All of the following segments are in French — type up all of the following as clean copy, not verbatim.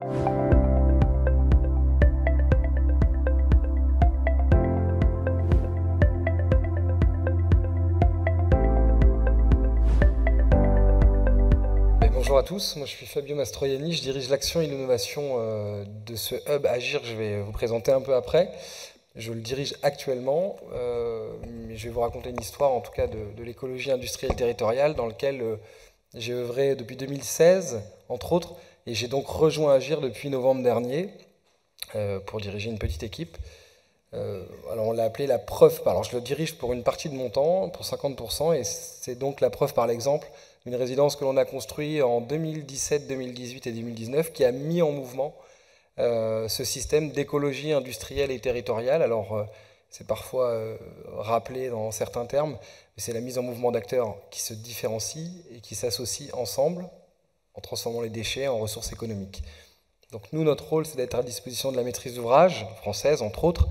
Bonjour à tous, moi je suis Fabio Mastroianni, je dirige l'action et l'innovation de ce hub Agir que je vais vous présenter un peu après. Je le dirige actuellement, mais je vais vous raconter une histoire en tout cas de l'écologie industrielle territoriale dans laquelle j'ai œuvré depuis 2016 entre autres, et j'ai donc rejoint Agir depuis novembre dernier pour diriger une petite équipe. Alors on l'a appelé la preuve, alors je le dirige pour une partie de mon temps, pour 50%, et c'est donc la preuve par l'exemple d'une résidence que l'on a construite en 2017, 2018 et 2019 qui a mis en mouvement ce système d'écologie industrielle et territoriale. Alors c'est parfois rappelé dans certains termes, mais c'est la mise en mouvement d'acteurs qui se différencient et qui s'associent ensemble en transformant les déchets en ressources économiques. Donc nous, notre rôle, c'est d'être à disposition de la maîtrise d'ouvrage française, entre autres,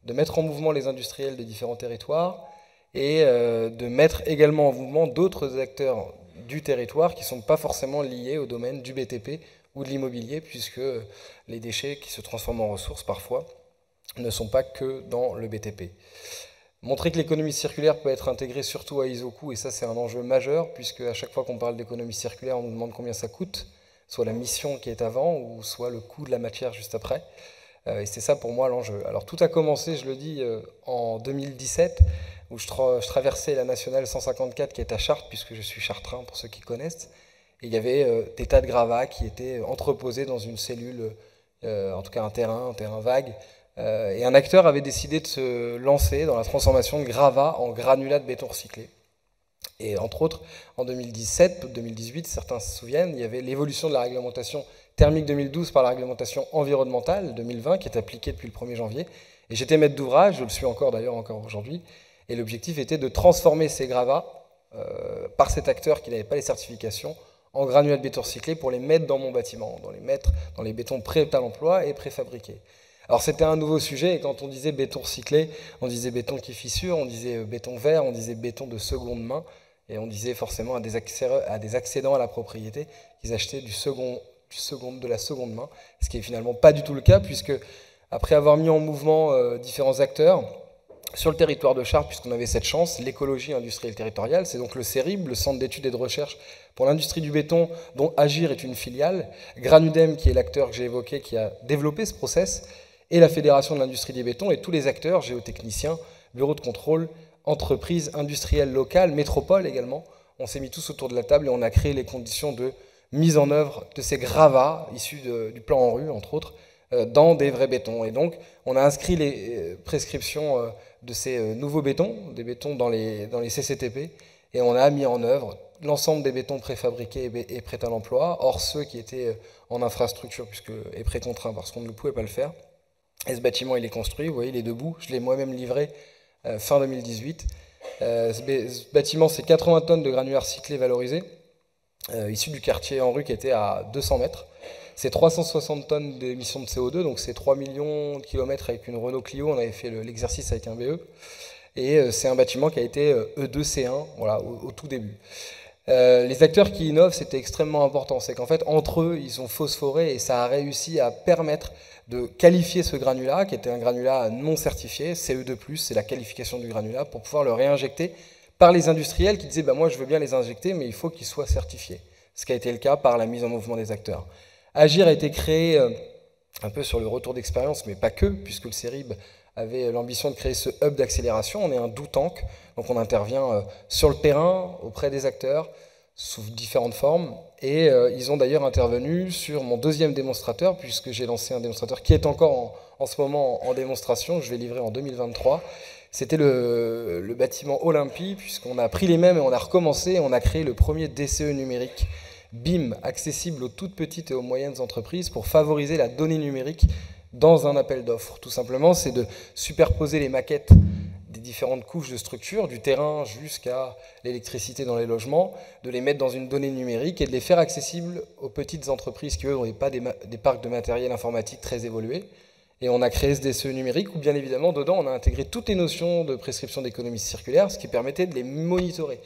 de mettre en mouvement les industriels des différents territoires et de mettre également en mouvement d'autres acteurs du territoire qui ne sont pas forcément liés au domaine du BTP ou de l'immobilier, puisque les déchets qui se transforment en ressources parfois ne sont pas que dans le BTP. Montrer que l'économie circulaire peut être intégrée surtout à Isoku, et ça c'est un enjeu majeur, puisque à chaque fois qu'on parle d'économie circulaire, on nous demande combien ça coûte, soit la mission qui est avant, ou soit le coût de la matière juste après. Et c'est ça pour moi l'enjeu. Alors tout a commencé, je le dis, en 2017, où je traversais la nationale 154 qui est à Chartres, puisque je suis chartrain pour ceux qui connaissent. Et il y avait des tas de gravats qui étaient entreposés dans une cellule, en tout cas un terrain vague. Et un acteur avait décidé de se lancer dans la transformation de gravats en granulats de béton recyclé. Et entre autres, en 2017-2018, certains se souviennent, il y avait l'évolution de la réglementation thermique 2012 par la réglementation environnementale 2020 qui est appliquée depuis le 1er janvier. Et j'étais maître d'ouvrage, je le suis encore d'ailleurs encore aujourd'hui. Et l'objectif était de transformer ces gravats par cet acteur qui n'avait pas les certifications en granulats de béton recyclé pour les mettre dans mon bâtiment, dans les bétons prêts à l'emploi et préfabriqués. Alors c'était un nouveau sujet, et quand on disait béton recyclé, on disait béton qui fissure, on disait béton vert, on disait béton de seconde main, et on disait forcément à des accédants à la propriété qu'ils achetaient de la seconde main, ce qui est finalement pas du tout le cas, puisque après avoir mis en mouvement différents acteurs sur le territoire de Chartres, puisqu'on avait cette chance, l'écologie industrielle territoriale, c'est donc le CERIB, le Centre d'études et de recherche pour l'industrie du béton, dont Agir est une filiale, Granudem, qui est l'acteur que j'ai évoqué, qui a développé ce process, et la Fédération de l'industrie des bétons, et tous les acteurs, géotechniciens, bureaux de contrôle, entreprises industrielles locales, métropoles également. On s'est mis tous autour de la table et on a créé les conditions de mise en œuvre de ces gravats issus du plan en rue, entre autres, dans des vrais bétons. Et donc, on a inscrit les prescriptions de ces nouveaux bétons, des bétons dans les CCTP, et on a mis en œuvre l'ensemble des bétons préfabriqués et prêts à l'emploi, hors ceux qui étaient en infrastructure et précontraints parce qu'on ne pouvait pas le faire. Et ce bâtiment, il est construit, vous voyez, il est debout. Je l'ai moi-même livré fin 2018. Ce bâtiment, c'est 80 tonnes de granulats recyclés valorisés, issus du quartier en rue qui était à 200 mètres. C'est 360 tonnes d'émissions de CO2, donc c'est 3 millions de kilomètres avec une Renault Clio. On avait fait l'exercice avec un BE. Et c'est un bâtiment qui a été E2C1 voilà, au tout début. Les acteurs qui innovent, c'était extrêmement important. C'est qu'en fait, entre eux, ils ont phosphoré et ça a réussi à permettre de qualifier ce granulat, qui était un granulat non certifié, CE2+, c'est la qualification du granulat, pour pouvoir le réinjecter par les industriels qui disaient moi je veux bien les injecter, mais il faut qu'ils soient certifiés. Ce qui a été le cas par la mise en mouvement des acteurs. Agir a été créé un peu sur le retour d'expérience, mais pas que, puisque le CERIB avait l'ambition de créer ce hub d'accélération. On est un do tank, donc on intervient sur le terrain, auprès des acteurs, sous différentes formes. Et ils ont d'ailleurs intervenu sur mon deuxième démonstrateur, puisque j'ai lancé un démonstrateur qui est encore en ce moment en démonstration, je vais livrer en 2023. C'était le bâtiment Olympie, puisqu'on a pris les mêmes et on a recommencé, et on a créé le premier DCE numérique BIM, accessible aux toutes petites et aux moyennes entreprises, pour favoriser la donnée numérique dans un appel d'offres. Tout simplement, c'est de superposer les maquettes des différentes couches de structure, du terrain jusqu'à l'électricité dans les logements, de les mettre dans une donnée numérique et de les faire accessibles aux petites entreprises qui, eux, n'ont pas des parcs de matériel informatique très évolués. Et on a créé ce DCE numérique où, bien évidemment, dedans, on a intégré toutes les notions de prescription d'économie circulaire, ce qui permettait de les monitorer,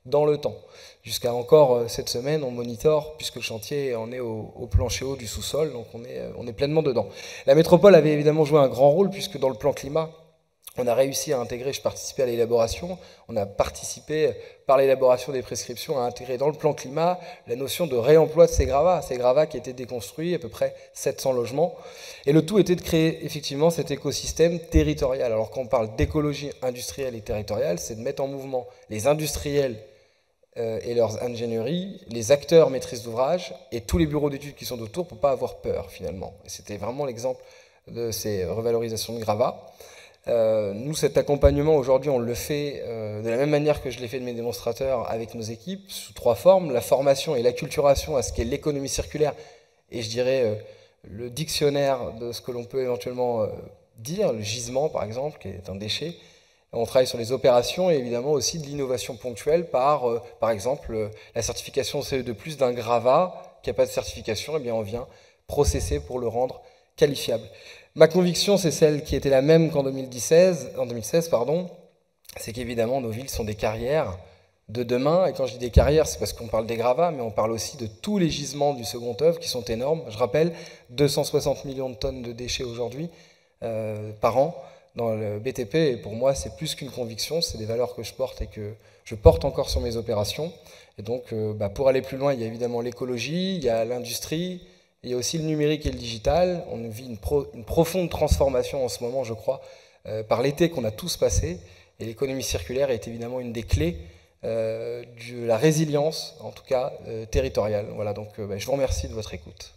dans le temps. Jusqu'à encore cette semaine, on monitore, puisque le chantier en est au plancher haut du sous-sol, donc on est pleinement dedans. La métropole avait évidemment joué un grand rôle, puisque dans le plan climat, on a réussi à intégrer, je participais à l'élaboration, on a participé par l'élaboration des prescriptions à intégrer dans le plan climat la notion de réemploi de ces gravats qui étaient déconstruits, à peu près 700 logements. Et le tout était de créer effectivement cet écosystème territorial. Alors quand on parle d'écologie industrielle et territoriale, c'est de mettre en mouvement les industriels et leurs ingénieries, les acteurs maîtrise d'ouvrage et tous les bureaux d'études qui sont autour pour ne pas avoir peur finalement. Et c'était vraiment l'exemple de ces revalorisations de gravats. Nous, cet accompagnement, aujourd'hui, on le fait de la même manière que je l'ai fait de mes démonstrateurs avec nos équipes, sous 3 formes, la formation et l'acculturation à ce qu'est l'économie circulaire, et je dirais le dictionnaire de ce que l'on peut éventuellement dire, le gisement par exemple, qui est un déchet. On travaille sur les opérations et évidemment aussi de l'innovation ponctuelle par exemple, la certification CE2+, d'un gravat qui n'a pas de certification, et bien on vient processer pour le rendre qualifiable. Ma conviction, c'est celle qui était la même qu'en 2016, c'est qu'évidemment nos villes sont des carrières de demain, et quand je dis des carrières, c'est parce qu'on parle des gravats, mais on parle aussi de tous les gisements du second œuvre qui sont énormes. Je rappelle, 260 millions de tonnes de déchets aujourd'hui par an dans le BTP, et pour moi c'est plus qu'une conviction, c'est des valeurs que je porte et que je porte encore sur mes opérations. Et donc pour aller plus loin, il y a évidemment l'écologie, il y a l'industrie, il y a aussi le numérique et le digital. On vit une profonde transformation en ce moment, je crois, par l'été qu'on a tous passé. Et l'économie circulaire est évidemment une des clés de la résilience, en tout cas territoriale. Voilà, donc je vous remercie de votre écoute.